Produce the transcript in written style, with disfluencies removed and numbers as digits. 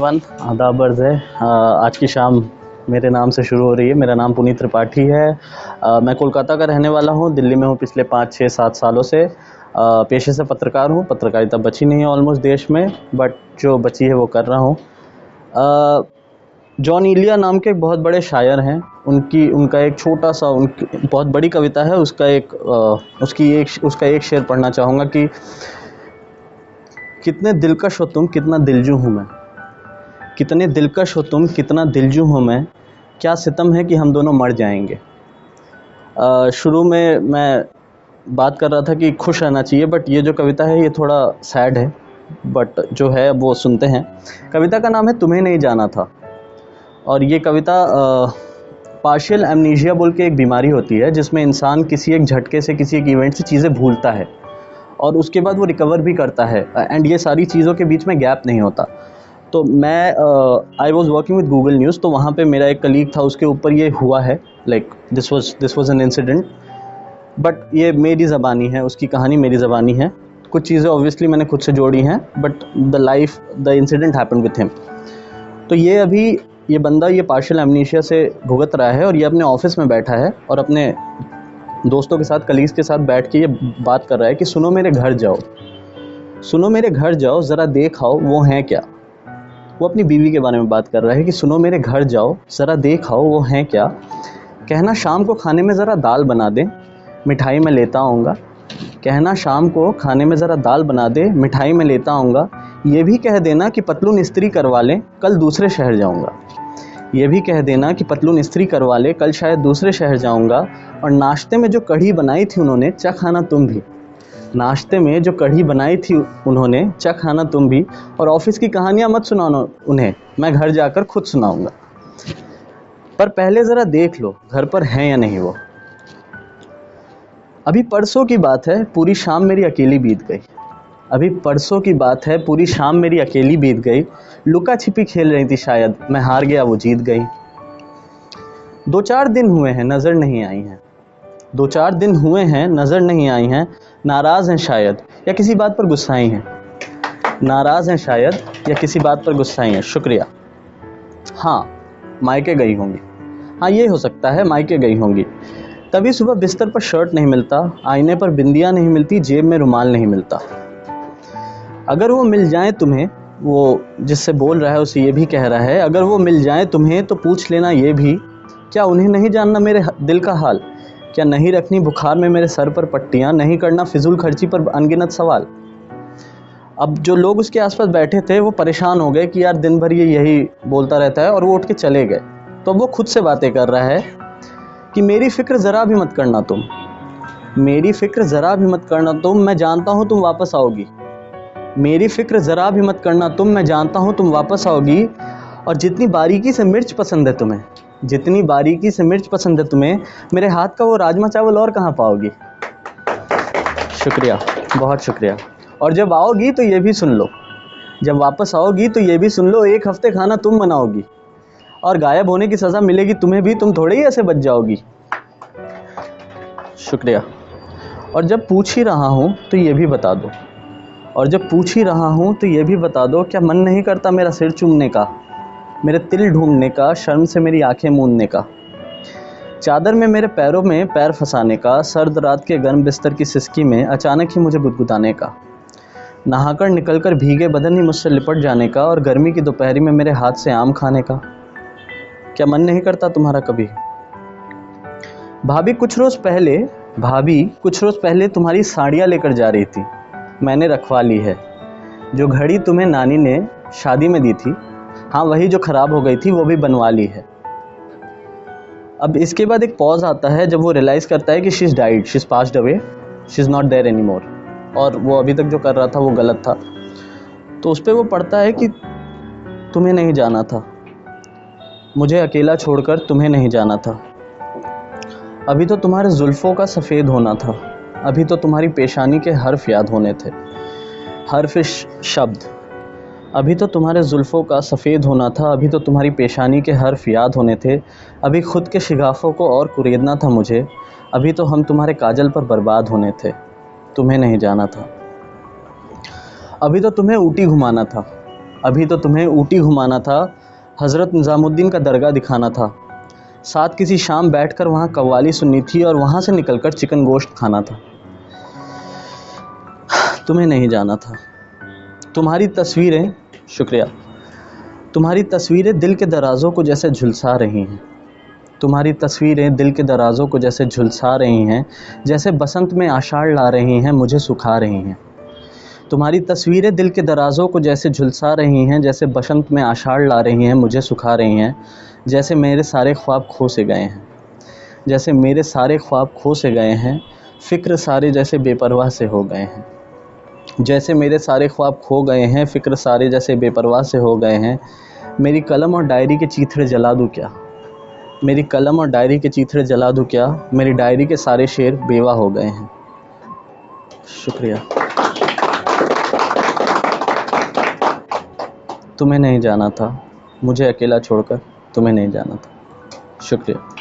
Everyone, आदाब अर्ज़ है। आज की शाम मेरे नाम से शुरू हो रही है। मेरा नाम पुनीत त्रिपाठी है। मैं कोलकाता का रहने वाला हूँ। दिल्ली में हूँ पिछले 5-6-7 सालों से। पेशे से पत्रकार हूँ। पत्रकारिता बची नहीं है ऑलमोस्ट देश में, बट जो बची है वो कर रहा हूँ। जॉन इलिया नाम के एक बहुत बड़े शायर हैं। उनका एक छोटा सा, उनकी बहुत बड़ी कविता है, उसका एक शेर पढ़ना चाहूँगा कि कितने दिलकश हो तुम, कितना दिलजू हूँ मैं। कितने दिलकश हो तुम, कितना दिलजू हूँ मैं। क्या सितम है कि हम दोनों मर जाएंगे। शुरू में मैं बात कर रहा था कि खुश रहना चाहिए, बट ये जो कविता है ये थोड़ा सैड है, बट जो है वो सुनते हैं। कविता का नाम है तुम्हें नहीं जाना था। और ये कविता पार्शियल एमनीशिया बोल के एक बीमारी होती है जिसमें इंसान किसी एक झटके से, किसी एक इवेंट से चीज़ें भूलता है और उसके बाद वो रिकवर भी करता है, एंड ये सारी चीज़ों के बीच में गैप नहीं होता। तो मैं I was working with Google news, तो वहाँ पे मेरा एक कलीग था, उसके ऊपर ये हुआ है। Like this was an incident, but ये मेरी ज़बानी है, उसकी कहानी मेरी ज़बानी है। कुछ चीज़ें ऑब्वियसली मैंने खुद से जोड़ी हैं, but the incident happened with him. तो ये बंदा ये पार्शियल एमनीशिया से भुगत रहा है और ये अपने ऑफिस में बैठा है और अपने दोस्तों के साथ, कलीग्स के साथ बैठ के ये बात कर रहा है कि सुनो मेरे घर जाओ, सुनो मेरे घर जाओ, ज़रा देख आओ वो हैं क्या। वो अपनी बीवी के बारे में बात कर रहा है कि सुनो मेरे घर जाओ, ज़रा देख आओ वो हैं क्या। कहना शाम को खाने में ज़रा दाल बना दे, मिठाई में लेता आऊँगा। कहना शाम को खाने में ज़रा दाल बना दे, मिठाई में लेता आऊँगा। ये भी कह देना कि पतलून इस्त्री करवा लें, कल दूसरे शहर जाऊँगा। ये भी कह देना कि पतलून इस्त्री करवा ले, कल शायद दूसरे शहर जाऊँगा। और नाश्ते में जो कढ़ी बनाई थी उन्होंने, चख आना तुम भी। नाश्ते में जो कढ़ी बनाई थी उन्होंने, चख आना तुम भी। और ऑफिस की कहानियाँ मत सुनाना उन्हें, मैं घर जाकर खुद सुनाऊँगा। पर पहले ज़रा देख लो घर पर हैं या नहीं वो। अभी परसों की बात है, पूरी शाम मेरी अकेली बीत गई। अभी परसों की बात है, पूरी शाम मेरी अकेली बीत गई। लुका छिपी खेल रही थी शायद, मैं हार गया वो जीत गई। 2-4 दिन हुए हैं नज़र नहीं आई हैं। 2-4 दिन हुए हैं नज़र नहीं आई हैं। नाराज़ हैं शायद या किसी बात पर गुस्साई हैं। नाराज़ हैं शायद या किसी बात पर गुस्साई हैं। शुक्रिया। हाँ, मायके गई होंगी। हाँ, ये हो सकता है, मायके गई होंगी। तभी सुबह बिस्तर पर शर्ट नहीं मिलता, आईने पर बिंदियाँ नहीं मिलती, जेब में रुमाल नहीं मिलता। अगर वो मिल जाए तुम्हें, वो जिससे बोल रहा है उसे ये भी कह रहा है, अगर वो मिल जाए तुम्हें तो पूछ लेना ये भी, क्या उन्हें नहीं जानना मेरे दिल का हाल। क्या नहीं रखनी बुखार में मेरे सर पर पट्टियाँ, नहीं करना फिजूल खर्ची पर अनगिनत सवाल। अब जो लोग उसके आसपास बैठे थे वो परेशान हो गए कि यार दिन भर ये यही बोलता रहता है, और वो उठ के चले गए। तो वो खुद से बातें कर रहा है कि मेरी फ़िक्र ज़रा भी मत करना तुम, मेरी फ़िक्र ज़रा भी मत करना तुम, मैं जानता हूँ तुम वापस आओगी। मेरी फ़िक्र ज़रा भी मत करना तुम, मैं जानता हूँ तुम वापस आओगी। और जितनी बारीकी से मिर्च पसंद है तुम्हें, जितनी बारीकी से मिर्च पसंद है तुम्हें, मेरे हाथ का वो राजमा चावल और कहाँ पाओगी। शुक्रिया, बहुत शुक्रिया। और जब आओगी तो ये भी सुन लो, जब वापस आओगी तो ये भी सुन लो, 1 हफ्ते खाना तुम बनाओगी और गायब होने की सज़ा मिलेगी तुम्हें भी, तुम थोड़े ही ऐसे बच जाओगी। शुक्रिया। और जब पूछ ही रहा हूँ तो ये भी बता दो, और जब पूछ ही रहा हूँ तो ये भी बता दो, क्या मन नहीं करता मेरा सिर चूमने का, मेरे तिल ढूंढने का, शर्म से मेरी आंखें मूंदने का, चादर में मेरे पैरों में पैर फंसाने का, सर्द रात के गर्म बिस्तर की सिसकी में अचानक ही मुझे गुदगुदाने का, नहाकर निकलकर भीगे बदन ही मुझसे लिपट जाने का, और गर्मी की दोपहरी में मेरे हाथ से आम खाने का। क्या मन नहीं करता तुम्हारा कभी। भाभी कुछ रोज़ पहले तुम्हारी साड़ियाँ लेकर जा रही थी, मैंने रखवा ली है। जो घड़ी तुम्हें नानी ने शादी में दी थी, हाँ वही जो ख़राब हो गई थी, वो भी बनवा ली है। अब इसके बाद एक पॉज आता है जब वो रियलाइज़ करता है कि she is died, she is passed away, she is not there any more. और वो अभी तक जो कर रहा था वो गलत था। तो उस पर वो पढ़ता है कि तुम्हें नहीं जाना था, मुझे अकेला छोड़कर तुम्हें नहीं जाना था। अभी तो तुम्हारे जुल्फ़ों का सफ़ेद होना था, अभी तो तुम्हारी पेशानी के हर्फ याद होने थे, हर्फ शब्द। अभी तो तुम्हारे जुल्फ़ों का सफ़ेद होना था, अभी तो तुम्हारी पेशानी के हर्फ याद होने थे। अभी खुद के शिगाफ़ों को और कुरेदना था मुझे, अभी तो हम तुम्हारे काजल पर बर्बाद होने थे, तुम्हें नहीं जाना था। अभी तो तुम्हें ऊटी घुमाना था, अभी तो तुम्हें ऊटी घुमाना था, हज़रत निज़ामुद्दीन का दरगाह दिखाना था, साथ किसी शाम बैठकर वहाँ कव्वाली सुननी थी और वहाँ से निकलकर चिकन गोश्त खाना था। तुम्हें नहीं जाना था। तुम्हारी तस्वीरें, शुक्रिया, तुम्हारी तस्वीरें दिल के दराज़ों को जैसे झुलसा रही हैं। तुम्हारी तस्वीरें दिल के दराज़ों को जैसे झुलसा रही हैं, जैसे बसंत में आषाढ़ ला रही हैं, मुझे सुखा रही हैं। तुम्हारी तस्वीरें दिल के दराज़ों को जैसे झुलसा रही हैं, जैसे बसंत में आषाढ़ ला रही हैं, मुझे सुखा रही हैं। जैसे मेरे सारे ख्वाब खो से गए हैं, जैसे मेरे सारे ख्वाब खो से गए हैं, फ़िक्र सारे जैसे बेपरवाह से हो गए हैं। जैसे मेरे सारे ख्वाब खो गए हैं, फ़िक्र सारे जैसे बेपरवाह से हो गए हैं। मेरी कलम और डायरी के चीथड़े जला दूँ क्या, मेरी कलम और डायरी के चीथड़े जला दूँ क्या, मेरी डायरी के सारे शेर बेवा हो गए हैं। शुक्रिया। तुम्हें नहीं जाना था, मुझे अकेला छोड़कर तुम्हें नहीं जाना था। शुक्रिया।